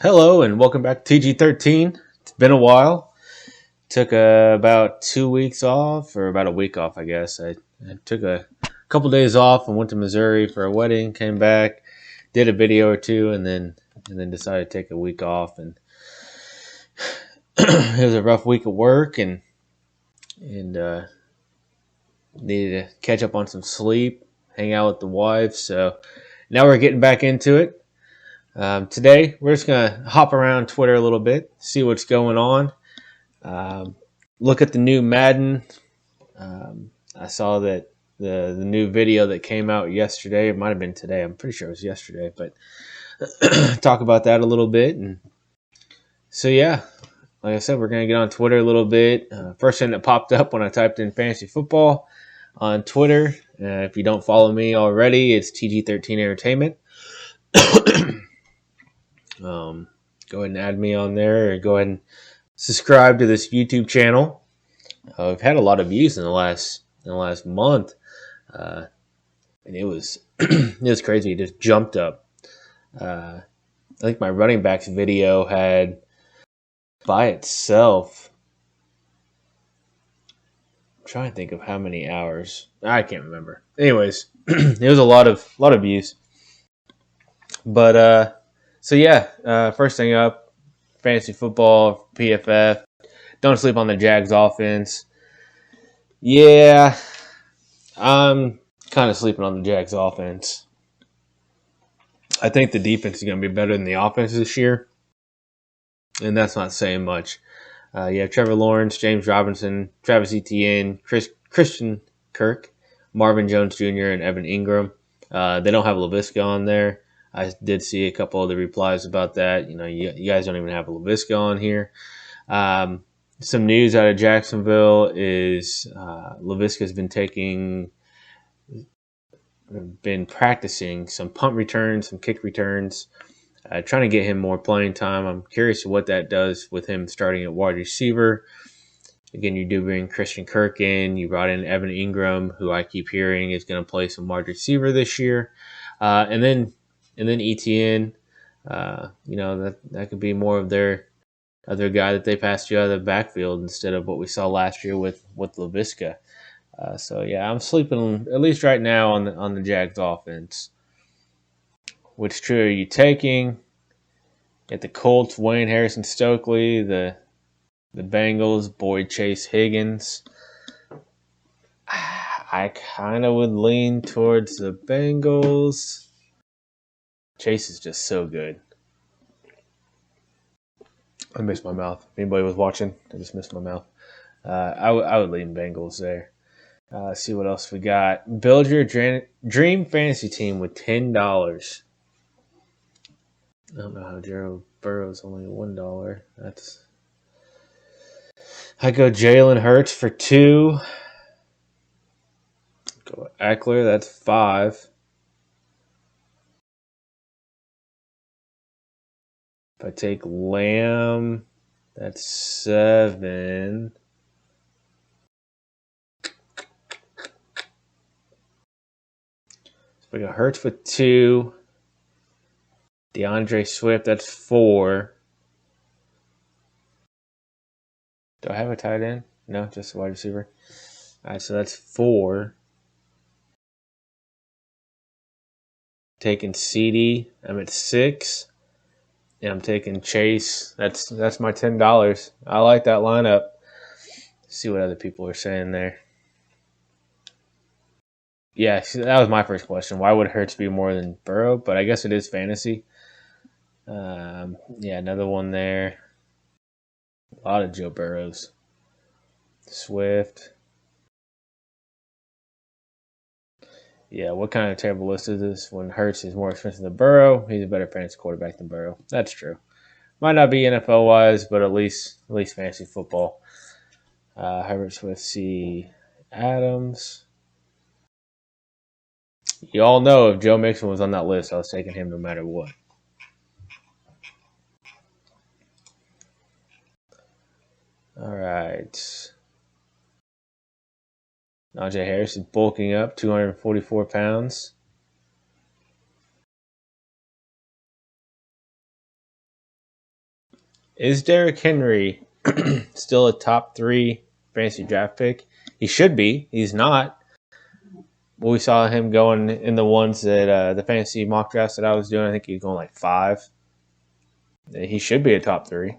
Hello and welcome back to TG13. It's been a while. Took about 2 weeks off, or about a week off, I guess. I took a couple days off and went to Missouri for a wedding. Came back, did a video or two, and then decided to take a week off. And it was a rough week of work, and needed to catch up on some sleep, hang out with the wife. So now we're getting back into it. Today, we're just going to hop around Twitter a little bit, see what's going on, look at the new Madden. I saw that the new video that came out yesterday, it might have been today, I'm pretty sure it was yesterday, but talk about that a little bit. And so, yeah, like I said, we're going to get on Twitter a little bit. First thing that popped up when I typed in Fantasy Football on Twitter, if you don't follow me already, it's TG13 Entertainment. Go ahead and add me on there, or go ahead and subscribe to this YouTube channel. I've had a lot of views in the last month, and it was it was crazy. It just jumped up. I think my running backs video had by itself. I'm trying to think of how many hours. I can't remember. Anyways, it was a lot of views. But so yeah, first thing up, fantasy football, PFF. Don't sleep on the Jags offense. Yeah, I'm kind of sleeping on the Jags offense. I think the defense is going to be better than the offense this year, and that's not saying much. You have Trevor Lawrence, James Robinson, Travis Etienne, Christian Kirk, Marvin Jones Jr., and Evan Ingram. They don't have Laviska on there. I did see a couple of the replies about that. You guys don't even have Laviska on here. Some news out of Jacksonville is Laviska has been practicing some punt returns, some kick returns, trying to get him more playing time. I'm curious what that does with him starting at wide receiver. Again, you do bring Christian Kirk in. You brought in Evan Ingram, who I keep hearing is going to play some wide receiver this year, and then Etienne. That could be more of their other guy that they passed you out of the backfield instead of what we saw last year with Laviska. So yeah, I'm sleeping at least right now on the Jags offense. Which tree are you taking? At the Colts, Wayne Harrison Stokely, the Bengals, Boyd Chase Higgins. I kind of would lean towards the Bengals. Chase is just so good. I missed my mouth. If anybody was watching, I just missed my mouth. I would lean Bengals there. See what else we got. Build your dream fantasy team with $10. I don't know how Joe Burrow's only $1. I go Jalen Hurts for $2. Go Eckler, that's $5. If I take Lamb, that's $7. So we got Hurts for $2. DeAndre Swift, that's $4. Do I have a tight end? No, just a wide receiver. All right, so that's $4. Taking CD, I'm at $6. And I'm taking Chase. That's my $10. I like that lineup. See what other people are saying there. Yeah, that was my first question. Why would Hurts be more than Burrow? But I guess it is fantasy. Yeah, another one there. A lot of Joe Burrows. Swift. Yeah, what kind of terrible list is this? When Hurts is more expensive than Burrow, he's a better fantasy quarterback than Burrow. That's true. Might not be NFL wise, but at least fantasy football. Herbert, Swift, C. Adams. You all know if Joe Mixon was on that list, I was taking him no matter what. All right. Najee Harris is bulking up, 244 pounds. Is Derrick Henry still a top 3 fantasy draft pick? He should be. He's not. We saw him going in the ones that the fantasy mock drafts that I was doing. I think he was going like 5. He should be a top 3.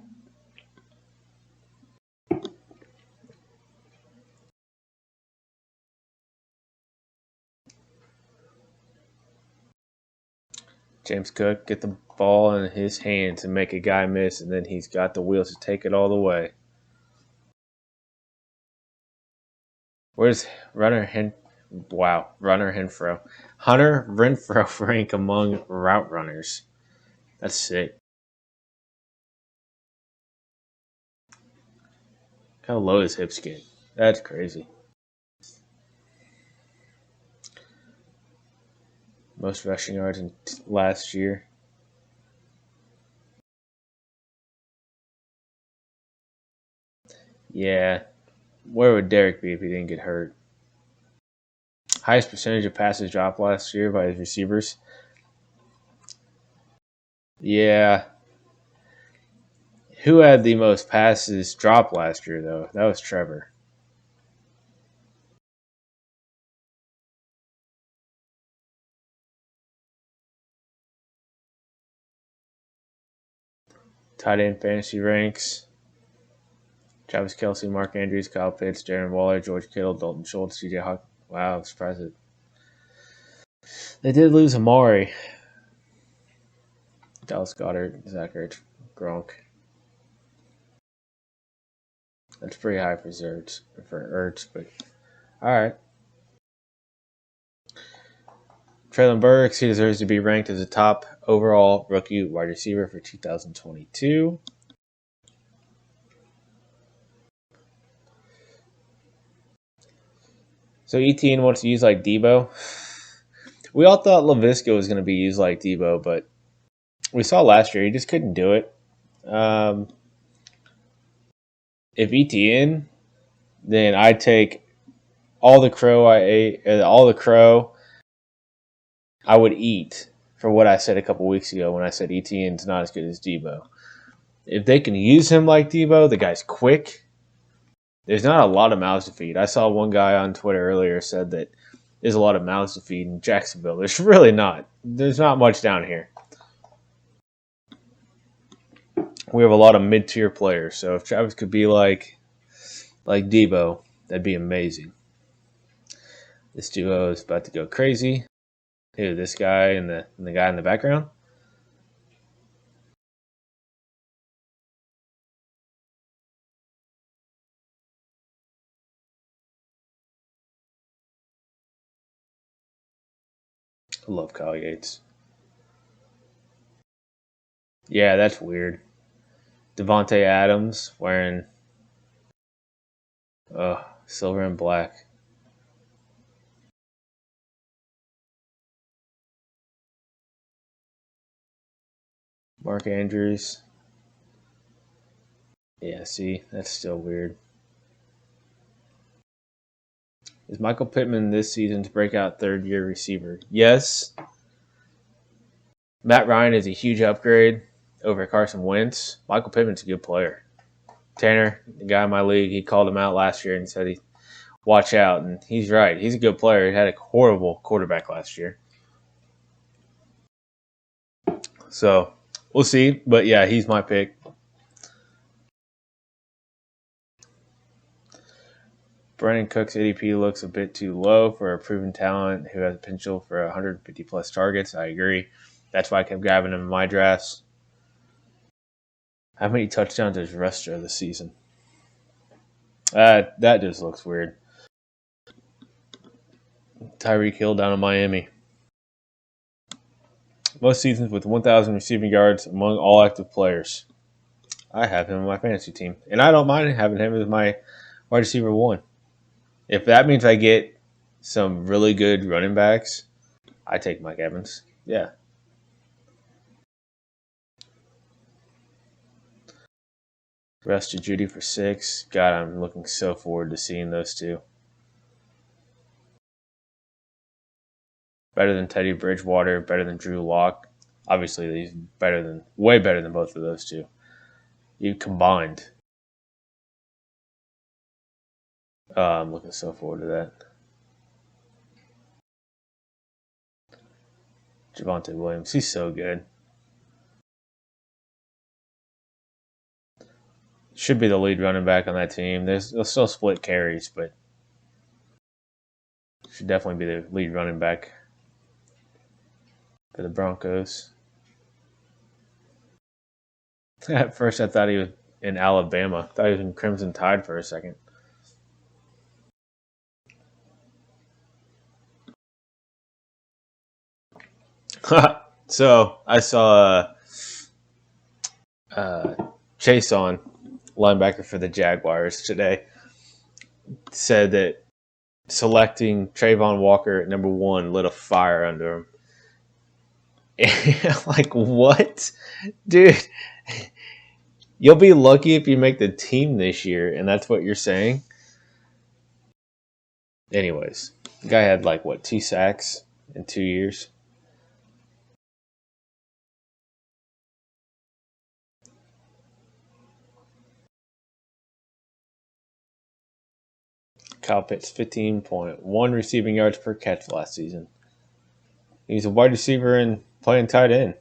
James Cook, get the ball in his hands and make a guy miss, and then he's got the wheels to take it all the way. Where's Runner Renfro? Hunter Renfro rank among route runners. That's sick. How low is hips get? That's crazy. Most rushing yards in last year. Yeah. Where would Derek be if he didn't get hurt? Highest percentage of passes dropped last year by his receivers. Yeah. Who had the most passes dropped last year, though? That was Trevor. Tight end fantasy ranks. Travis Kelce, Mark Andrews, Kyle Pitts, Darren Waller, George Kittle, Dalton Schultz, TJ Hawk. Wow, I'm surprised that they did lose Amari. Dallas Goddard, Zach Ertz, Gronk. That's pretty high for Ertz, but all right. Traylon Burks, he deserves to be ranked as a top overall rookie wide receiver for 2022. So ETN wants to use like Debo. We all thought LaVisca was going to be used like Debo, but we saw last year he just couldn't do it. If ETN, then I'd take all the crow I ate, all the crow I would eat for what I said a couple weeks ago when I said ETN's not as good as Debo. If they can use him like Debo, the guy's quick. There's not a lot of mouths to feed. I saw one guy on Twitter earlier said that there's a lot of mouths to feed in Jacksonville. There's really not. There's not much down here. We have a lot of mid-tier players. So if Travis could be like Debo, that'd be amazing. This duo is about to go crazy. Who, this guy and the guy in the background? I love Kyle Yates. Yeah, that's weird. Devontae Adams wearing silver and black. Mark Andrews. Yeah, see, that's still weird. Is Michael Pittman this season's breakout third-year receiver? Yes. Matt Ryan is a huge upgrade over Carson Wentz. Michael Pittman's a good player. Tanner, the guy in my league, he called him out last year and said, watch out. And he's right. He's a good player. He had a horrible quarterback last year. So we'll see. But yeah, he's my pick. Brandon Cook's ADP looks a bit too low for a proven talent who has potential for 150 plus targets. I agree. That's why I kept grabbing him in my drafts. How many touchdowns does Russ this season? That just looks weird. Tyreek Hill down in Miami. Most seasons with 1,000 receiving yards among all active players. I have him on my fantasy team. And I don't mind having him as my wide receiver 1. If that means I get some really good running backs, I take Mike Evans. Yeah. Russ to Judy for 6. God, I'm looking so forward to seeing those two. Better than Teddy Bridgewater, better than Drew Lock. Obviously, he's way better than both of those two. You combined. I'm looking so forward to that. Javonte Williams, he's so good. Should be the lead running back on that team. They'll still split carries, but should definitely be the lead running back for the Broncos. At first, I thought he was in Alabama. I thought he was in Crimson Tide for a second. So I saw Chase on linebacker for the Jaguars today said that selecting Trayvon Walker at number 1 lit a fire under him. And like, what? Dude, you'll be lucky if you make the team this year, and that's what you're saying? Anyways, the guy had 2 sacks in 2 years? Kyle Pitts, 15.1 receiving yards per catch last season. He's a wide receiver and playing tight end.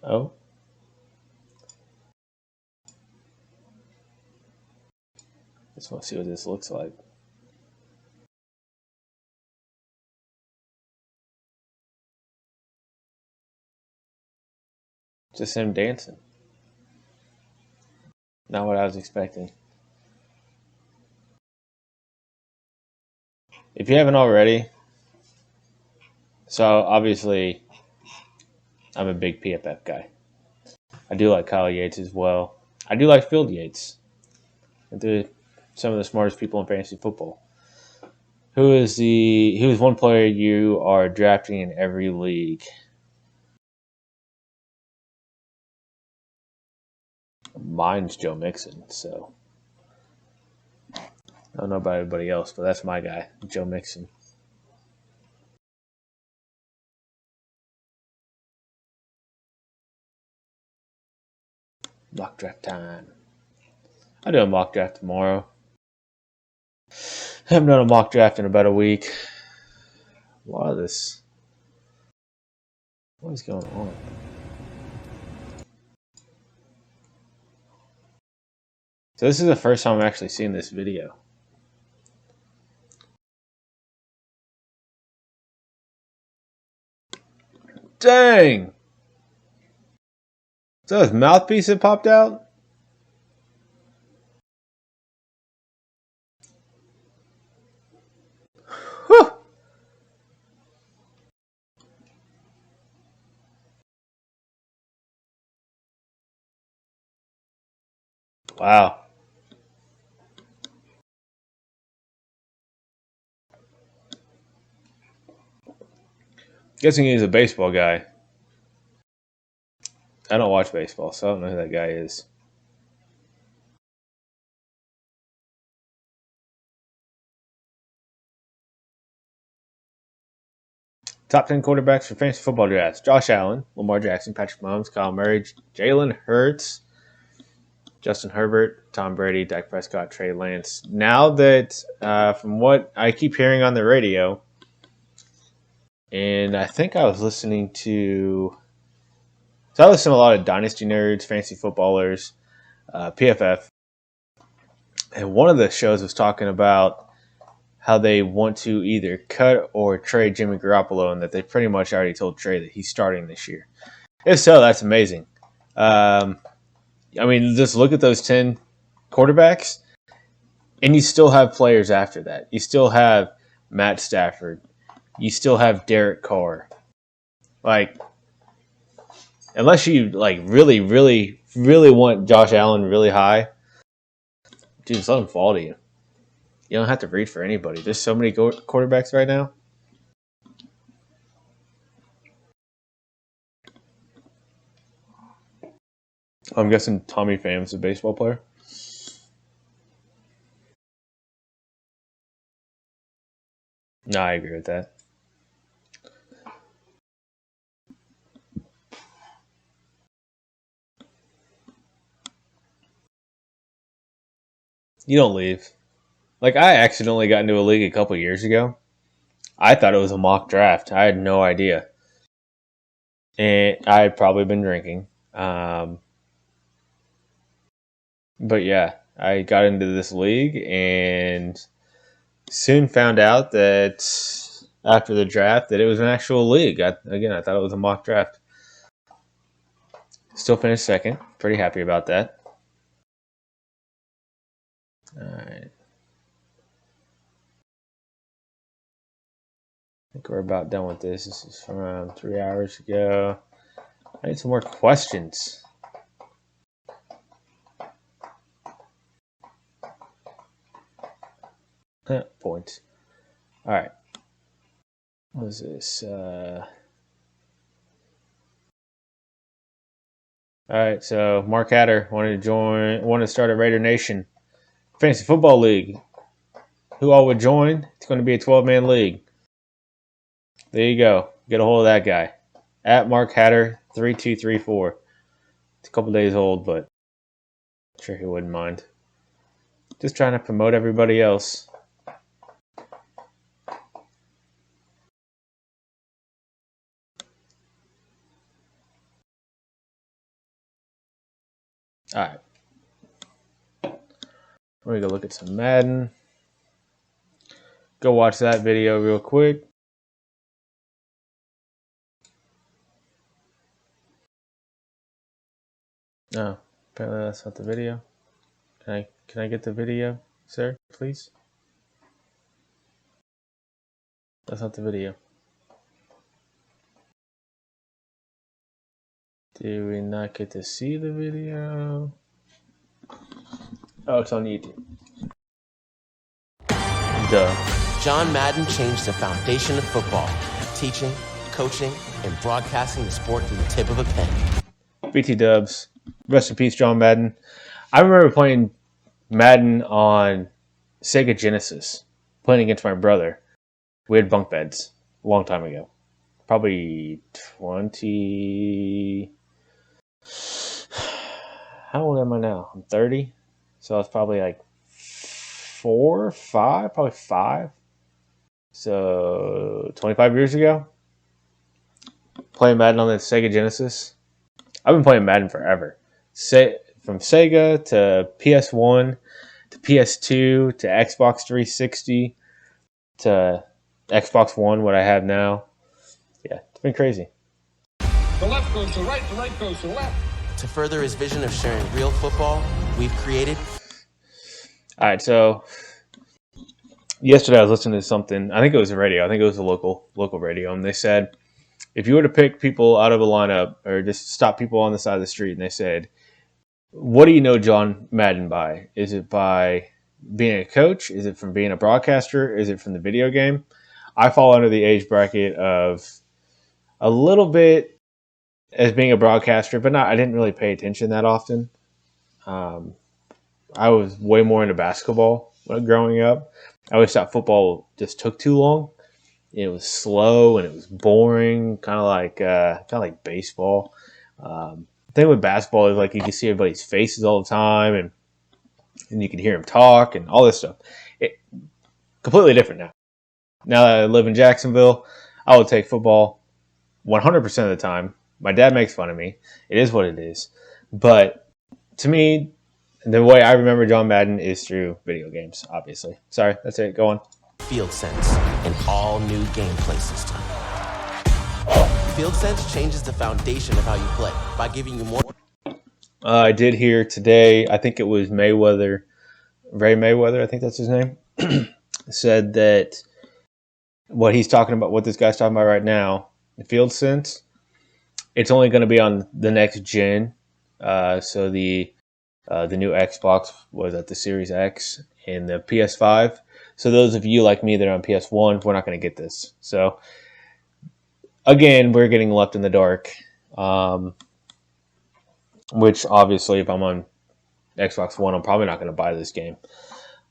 Oh. Just want to see what this looks like. Just him dancing. Not what I was expecting. If you haven't already, so obviously I'm a big PFF guy. I do like Kyle Yates as well. I do like Field Yates. They're some of the smartest people in fantasy football. Who is one player you are drafting in every league? Mine's Joe Mixon, so I don't know about everybody else, but that's my guy, Joe Mixon. Mock draft time. I'll do a mock draft tomorrow. I haven't done a mock draft in about a week. A lot of this. What is going on? So this is the first time I'm actually seeing this video. Dang! So his mouthpiece had popped out? Whew! Wow. Guessing he's a baseball guy. I don't watch baseball, so I don't know who that guy is. Top 10 quarterbacks for fantasy football drafts: Josh Allen, Lamar Jackson, Patrick Mahomes, Kyle Murray, Jalen Hurts, Justin Herbert, Tom Brady, Dak Prescott, Trey Lance. Now that, from what I keep hearing on the radio, and I think I was listening to... So I listen to a lot of Dynasty Nerds, Fantasy Footballers, PFF. And one of the shows was talking about how they want to either cut or trade Jimmy Garoppolo, and that they pretty much already told Trey that he's starting this year. If so, that's amazing. I mean, just look at those 10 quarterbacks, and you still have players after that. You still have Matt Stafford. You still have Derek Carr. Unless you really, really, really want Josh Allen really high, dude, just let him fall to you. You don't have to read for anybody. There's so many quarterbacks right now. I'm guessing Tommy Pham's a baseball player. No, I agree with that. You don't leave. Like, I accidentally got into a league a couple years ago. I thought it was a mock draft. I had no idea. And I had probably been drinking. But yeah, I got into this league and soon found out that after the draft that it was an actual league. I thought it was a mock draft. Still finished second. Pretty happy about that. All right. I think we're about done with this. This is from around 3 hours ago. I need some more questions. Points. All right. What is this? All right. So Mark Hatter wanted to start a Raider Nation Fantasy Football League. Who all would join? It's going to be a 12-man league. There you go. Get a hold of that guy. At Mark Hatter 3234. It's a couple days old, but I'm sure he wouldn't mind. Just trying to promote everybody else. All right. We're going to go look at some Madden. Go watch that video real quick. No, apparently that's not the video. Can I get the video, sir, please? That's not the video. Do we not get to see the video? Oh, it's on YouTube. Duh. John Madden changed the foundation of football, teaching, coaching, and broadcasting the sport to the tip of a pen. BT Dubs. Rest in peace, John Madden. I remember playing Madden on Sega Genesis, playing against my brother. We had bunk beds a long time ago. Probably 20... How old am I now? I'm 30. So I was probably like 4 or 5, probably 5. So 25 years ago. Playing Madden on the Sega Genesis. I've been playing Madden forever. From Sega to PS1 to PS2 to Xbox 360 to Xbox One, what I have now. Yeah, it's been crazy. The left goes to right, the right goes to left. To further his vision of sharing real football, we've created... All right, so yesterday I was listening to something. I think it was a radio. I think it was a local radio, and they said if you were to pick people out of a lineup or just stop people on the side of the street, and they said, what do you know John Madden by? Is it by being a coach? Is it from being a broadcaster? Is it from the video game? I fall under the age bracket of a little bit as being a broadcaster, but I didn't really pay attention that often. I was way more into basketball growing up. I always thought football just took too long. It was slow and it was boring, kind of like baseball. The thing with basketball is like you can see everybody's faces all the time, and you can hear them talk and all this stuff. Completely different now. Now that I live in Jacksonville, I would take football 100% of the time. My dad makes fun of me. It is what it is. But to me, the way I remember John Madden is through video games, obviously. Sorry, that's it. Go on. Field Sense, an all-new gameplay system. Field Sense changes the foundation of how you play by giving you more... I did hear today, I think it was Ray Mayweather, I think that's his name, said that what he's talking about, what this guy's talking about right now, the Field Sense, it's only going to be on the next gen. So the new Xbox was at the Series X and the PS5. So those of you like me that are on PS1, we're not going to get this. So again, we're getting left in the dark. Which obviously, if I'm on Xbox One, I'm probably not going to buy this game.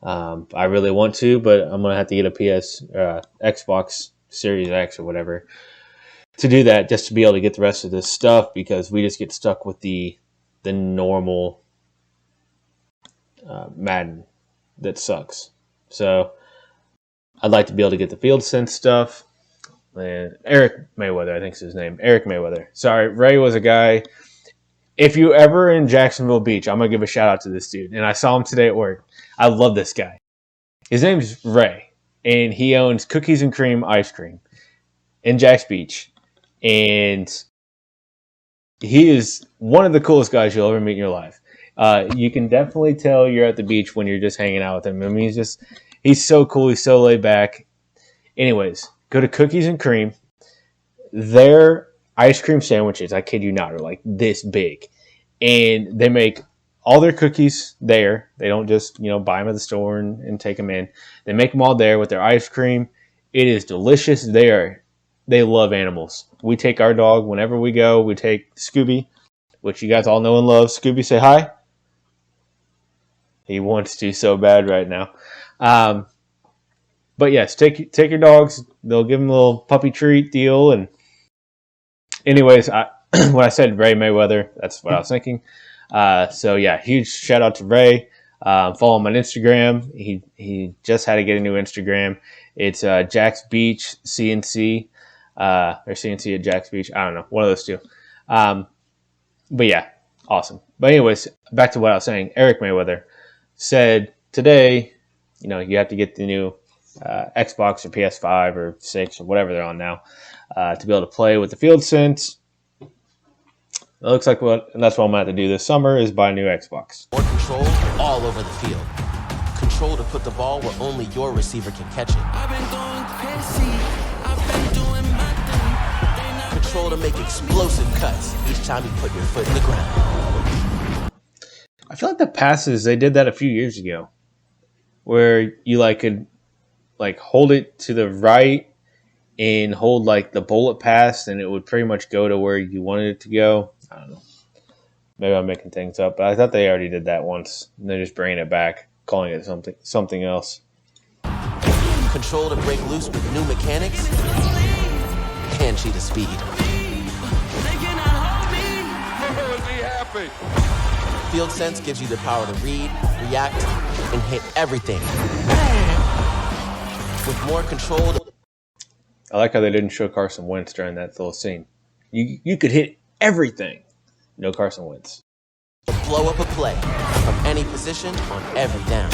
I really want to, but I'm going to have to get a Xbox Series X or whatever to do that, just to be able to get the rest of this stuff, because we just get stuck with the normal Madden. that sucks. So I'd like to be able to get the field sense stuff. And Eric Mayweather, I think is his name. Eric Mayweather. Sorry, Ray was a guy. If you ever in Jacksonville Beach, I'm going to give a shout out to this dude. And I saw him today at work. I love this guy. His name's Ray, and he owns Cookies and Cream Ice Cream in Jax Beach. And he is one of the coolest guys you'll ever meet in your life. You can definitely tell you're at the beach when you're just hanging out with him. I mean, he's so cool. He's so laid back. Anyways, go to Cookies and Cream. Their ice cream sandwiches, I kid you not, are like this big. And they make all their cookies there. They don't just, buy them at the store and take them in. They make them all there with their ice cream. It is delicious. They love animals. We take our dog whenever we go. We take Scooby, which you guys all know and love. Scooby, say hi. He wants to so bad right now. But yes, take your dogs. They'll give them a little puppy treat deal. And anyways, when I said Ray Mayweather, that's what I was thinking. So yeah, huge shout out to Ray. Follow him on Instagram. He just had to get a new Instagram. It's Jax Beach CNC or CNC at Jax Beach. I don't know, one of those two. But yeah, awesome. But anyways, back to what I was saying. Eric Mayweather said today, you have to get the new Xbox or PS5 or 6 or whatever they're on now to be able to play with the field sense. It looks like that's what I'm going to have to do this summer is buy a new Xbox. More control all over the field. Control to put the ball where only your receiver can catch it. I've been going crazy. I've been doing my thing. Control to make explosive cuts each time you put your foot in the ground. I feel like the passes, they did that a few years ago where you could hold it to the right and hold the bullet pass and it would pretty much go to where you wanted it to go. I don't know. Maybe I'm making things up, but I thought they already did that once. And they're just bringing it back, calling it something else. Control to break loose with new mechanics and cheetah speed. Oh, is he happy? Field sense gives you the power to read, react, and hit everything. With more control. I like how they didn't show Carson Wentz during that little scene. You could hit everything. No Carson Wentz. Blow up a play from any position on every down.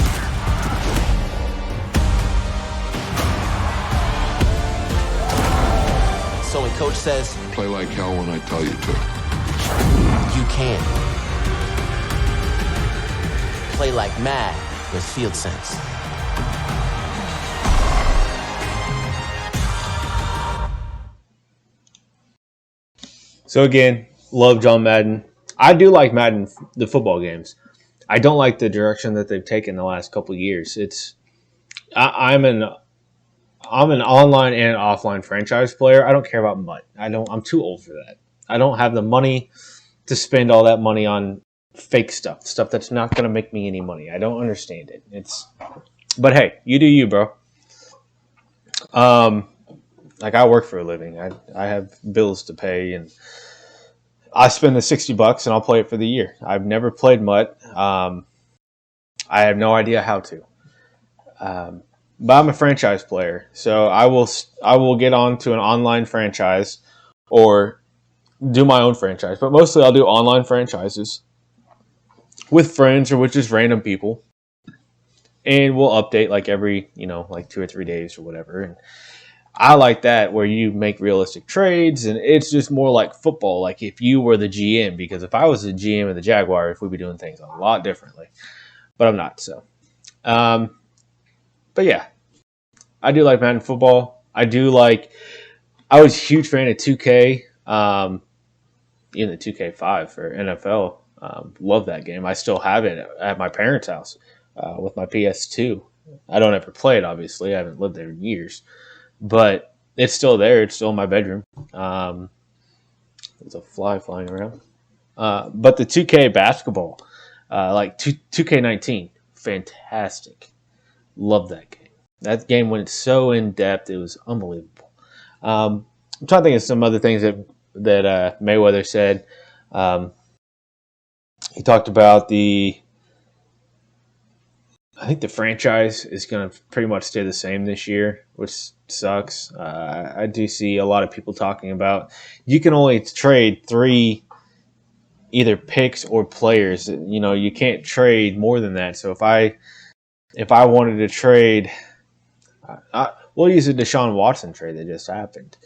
So when coach says, Play like hell when I tell you to. You can. Play like mad with field sense. So again, love John Madden. I do like Madden, the football games. I don't like the direction that they've taken the last couple of years. I'm an online and offline franchise player. I don't care about MUT. I'm too old for that. I don't have the money to spend all that money on fake stuff that's not going to make me any money. I don't understand it. But hey, you do you, bro. I work for a living. I have bills to pay, and I spend the $60 and I'll play it for the year. I've never played MUT. I have no idea how to. But I'm a franchise player, so I will get on to an online franchise or do my own franchise. But mostly I'll do online franchises with friends or with just random people. And we'll update every, 2 or 3 days or whatever. And I like that where you make realistic trades, and it's just more like football, like if you were the GM, because if I was the GM of the Jaguars, we'd be doing things a lot differently. But I'm not, so. But yeah, I do like Madden football. I was a huge fan of 2K, even the 2K5 for NFL. Love that game. I still have it at my parents' house with my PS2. I don't ever play it, obviously. I haven't lived there in years. But it's still there. It's still in my bedroom. There's a fly flying around. But the 2K basketball, 2K19, fantastic. Love that game. That game went so in depth, it was unbelievable. I'm trying to think of some other things that Mayweather said. He talked about the I think the franchise is going to pretty much stay the same this year, which sucks. I do see a lot of people talking about you can only trade 3 either picks or players. You can't trade more than that. So if I wanted to trade, we'll use a Deshaun Watson trade that just happened.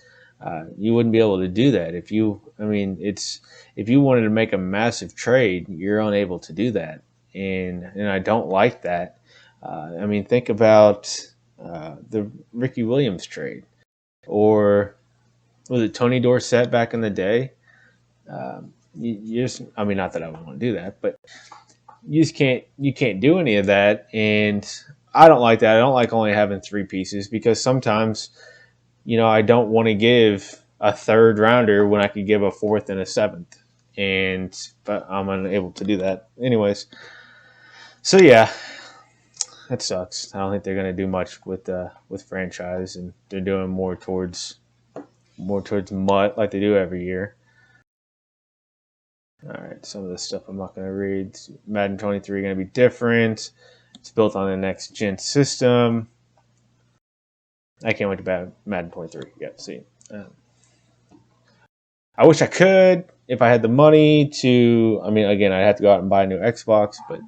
You wouldn't be able to do that if you wanted to make a massive trade, you're unable to do that, and I don't like that. Think about the Ricky Williams trade, or was it Tony Dorsett back in the day? You just, not that I would want to do that, but you can't do any of that, and I don't like that. I don't like only having 3 pieces because sometimes, I don't want to give a 3rd rounder when I could give a 4th and a 7th, but I'm unable to do that. Anyways, so yeah, that sucks. I don't think they're going to do much with franchise, and they're doing more towards mutt like they do every year. All right, some of the stuff I'm not going to read. Madden 23 going to be different. It's built on the next gen system. I can't wait to Madden 23. Yeah, see. I wish I could if I had the money to. Again, I'd have to go out and buy a new Xbox, but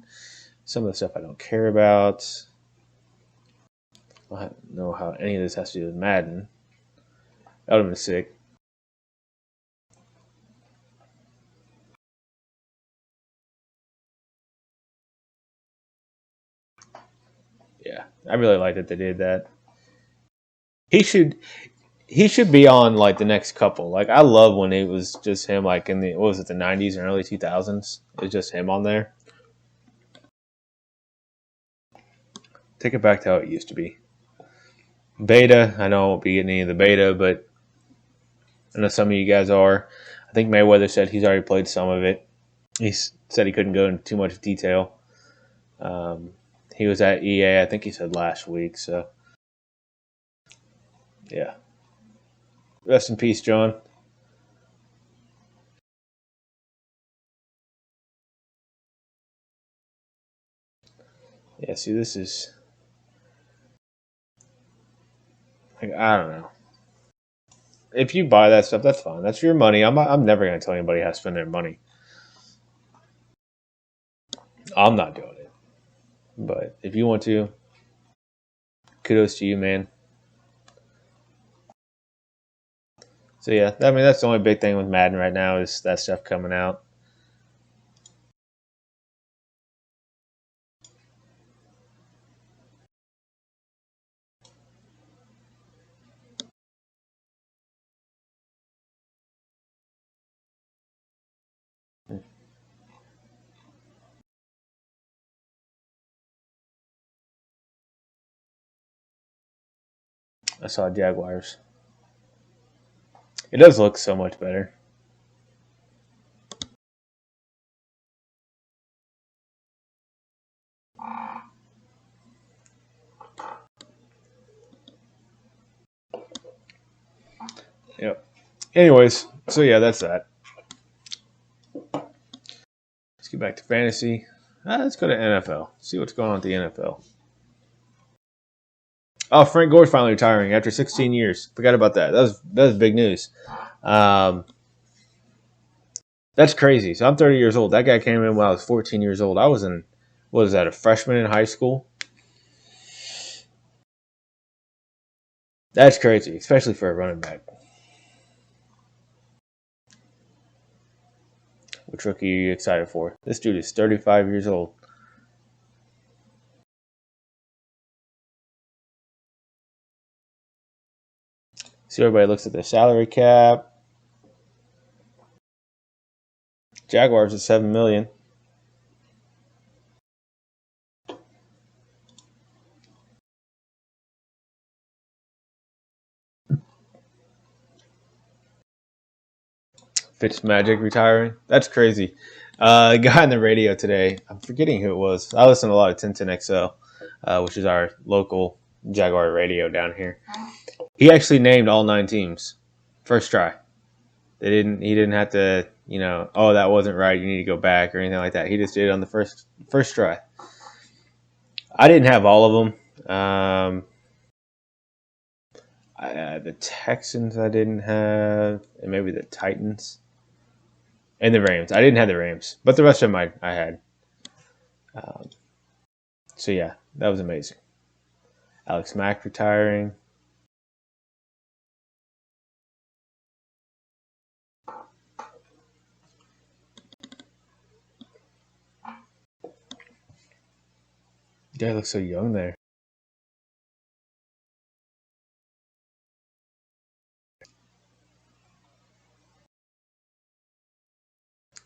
some of the stuff I don't care about. I don't know how any of this has to do with Madden. That would have been sick. Yeah, I really like that they did that. He should be on like the next couple. Like I love when it was just him, like in the the 90s and early 2000s. It was just him on there. Take it back to how it used to be. Beta, I know I won't be getting any of the beta, but I know some of you guys are. I think Mayweather said he's already played some of it. He said he couldn't go into too much detail. He was at EA, I think he said last week. So, yeah. Rest in peace, John. Yeah, see, this is. Like, I don't know. If you buy that stuff, that's fine. That's your money. I'm never going to tell anybody how to spend their money. I'm not doing it. But if you want to, kudos to you, man. So yeah, that's the only big thing with Madden right now is that stuff coming out. I saw Jaguars. It does look so much better. Yep. Anyways, so yeah, that's that. Let's get back to fantasy. Let's go to NFL. See what's going on with the NFL. Oh, Frank Gore's finally retiring after 16 years. Forgot about that. That was big news. That's crazy. So I'm 30 years old. That guy came in when I was 14 years old. I was in, what was that, a freshman in high school? That's crazy, especially for a running back. Which rookie are you excited for? This dude is 35 years old. See, everybody looks at their salary cap. Jaguars is $7 million. Fitzmagic retiring. That's crazy. A guy on the radio today, I'm forgetting who it was. I listen to a lot of 1010XL, which is our local Jaguar radio down here. He actually named all 9 teams. First try. He didn't have to, oh, that wasn't right, you need to go back or anything like that. He just did it on the first try. I didn't have all of them. The Texans I didn't have, and maybe the Titans and the Rams. I didn't have the Rams, but the rest of them I had. Um, so yeah, that was amazing. Alex Mack retiring. Guy looks so young there.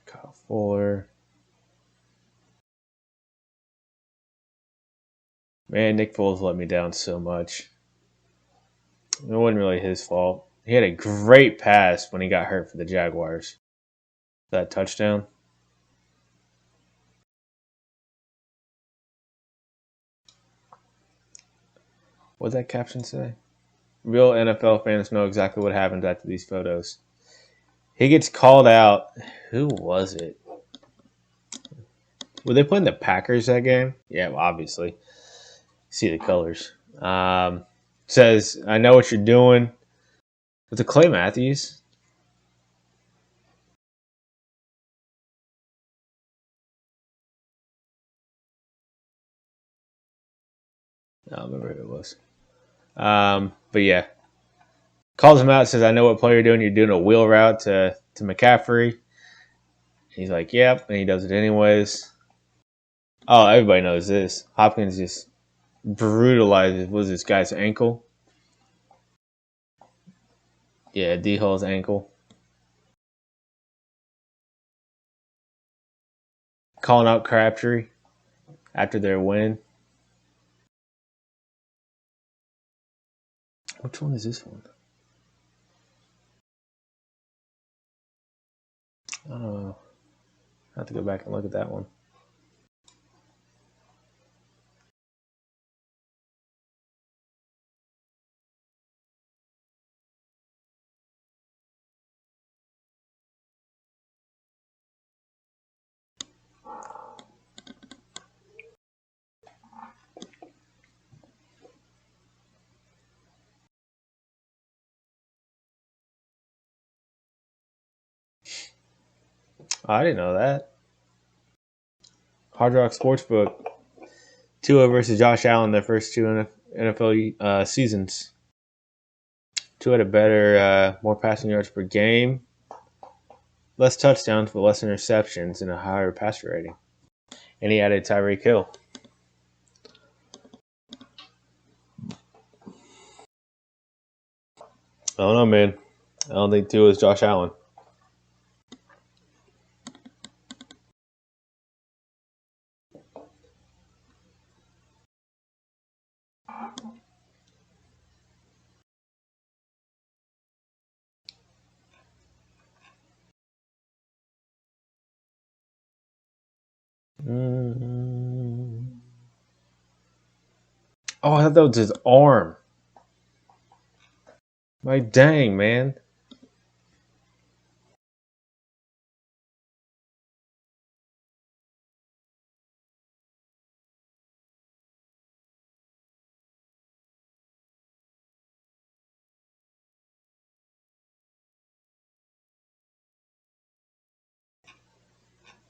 Kyle Fuller. Man, Nick Foles let me down so much. It wasn't really his fault. He had a great pass when he got hurt for the Jaguars. That touchdown. What did that caption say? Real NFL fans know exactly what happens after these photos. He gets called out. Who was it? Were they playing the Packers that game? Yeah, well, obviously. See the colors. Says, I know what you're doing. Was it Clay Matthews? I don't remember who it was. But yeah. Calls him out, says, I know what play you're doing. You're doing a wheel route to McCaffrey. He's like, yep. And he does it anyways. Oh, everybody knows this. Hopkins just brutalizes, was this guy's ankle? Yeah, D-Hall's ankle. Calling out Crabtree after their win. Which one is this one? I don't know. I have to go back and look at that one. Oh, I didn't know that. Hard Rock Sportsbook. Tua versus Josh Allen, their first two NFL seasons. Tua had a better, more passing yards per game, less touchdowns, but less interceptions, and a higher passer rating. And he added Tyreek Hill. I don't know, man. I don't think Tua is Josh Allen. Mm-hmm. Oh, I thought that was his arm. My dang, man.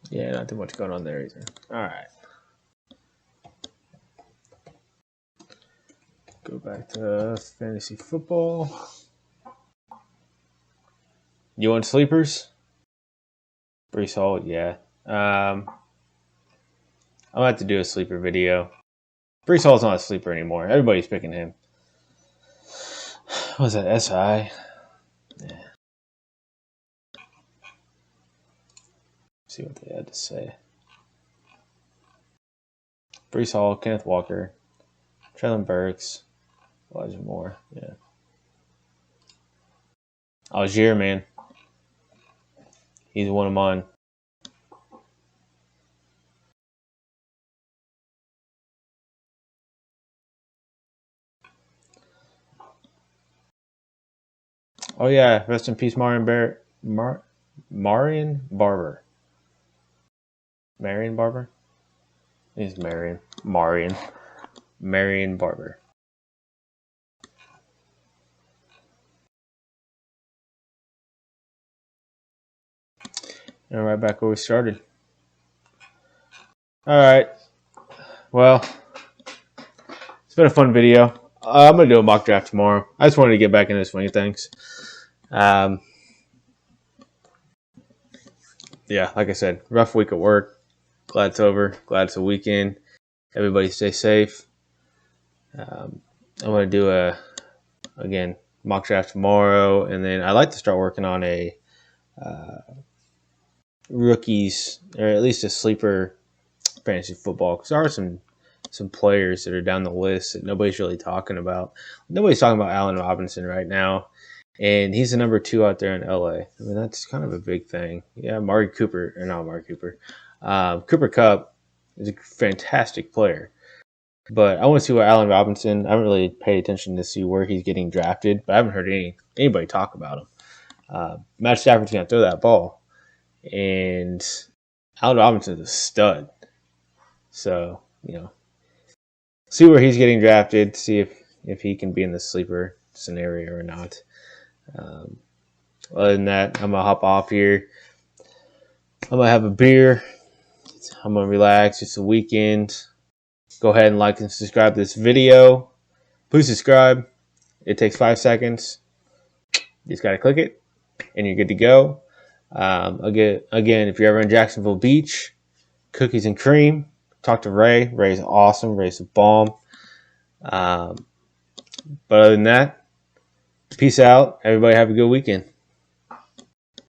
Yeah, not too much going on there either. All right. Go back to fantasy football. You want sleepers? Brees Hall, yeah. I'm gonna have to do a sleeper video. Brees Hall's not a sleeper anymore. Everybody's picking him. What was that, SI? Yeah. See what they had to say. Brees Hall, Kenneth Walker, Traylon Burks, Elijah Moore. Yeah. Algier, man. He's one of mine. Oh yeah, rest in peace, Marion Barber. Marion Barber? He's Marion. Marion Barber. And right back where we started. All right. Well, it's been a fun video. I'm going to do a mock draft tomorrow. I just wanted to get back into the swing of things. Yeah, like I said, rough week at work. Glad it's over. Glad it's a weekend. Everybody stay safe. I'm going to do again, mock draft tomorrow. And then I'd like to start working on a rookies, or at least a sleeper fantasy football. Because there are some players that are down the list that nobody's really talking about. Nobody's talking about Allen Robinson right now. And he's the number 2 out there in LA. I mean, that's kind of a big thing. Yeah, Cooper Kupp is a fantastic player. But I want to see what Allen Robinson, I haven't really paid attention to see where he's getting drafted, but I haven't heard anybody talk about him. Matt Stafford's going to throw that ball. And Allen Robinson's a stud. So, see where he's getting drafted, see if he can be in the sleeper scenario or not. Other than that, I'm going to hop off here. I'm going to have a beer. I'm going to relax. It's a weekend. Go ahead and like and subscribe to this video. Please subscribe. It takes 5 seconds. You just got to click it, and you're good to go. Again, if you're ever in Jacksonville Beach, cookies and cream, talk to Ray. Ray's awesome. Ray's a bomb. But other than that, peace out. Everybody have a good weekend.